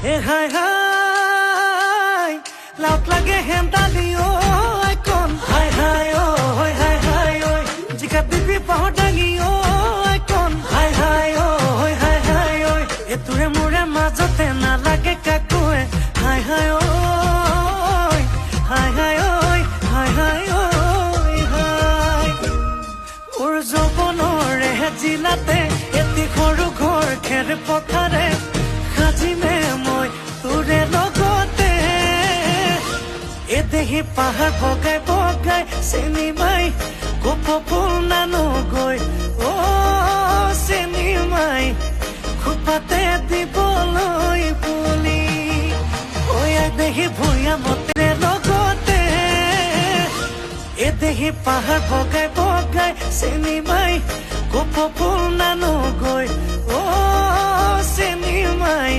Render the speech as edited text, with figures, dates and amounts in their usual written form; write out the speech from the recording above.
এ হাই হাই লাউট লাগে হেন্দালি ও আইকন হাই হাই ও হাই হাই ও জিকা বিবি পাহডাঙি ও আইকন হাই হাই ও হাই হাই ও এতুরে মোৰে মাজতে নালাগে কাকোৱে হাই হাই ও হাই হাই ও হাই হাই ও হাই মোৰ যৌৱনৰে জিলাতে এটি সৰু ঘৰ খেৰ পথাৰে সাজিমে মই তোৰে লগতে এদেহি পাহাৰ বগাই বগাই চিনেমাই গোপ ফুল নানো গৈ অ চিনেমাই খোপাতে দিবলৈ বুলি ঐ এদেহি ভূঞা মতে লগতে এদেহি পাহাৰ বগাই বগাই চিনেমাই গোপ ফুল নানো গৈ অ চিনেমাই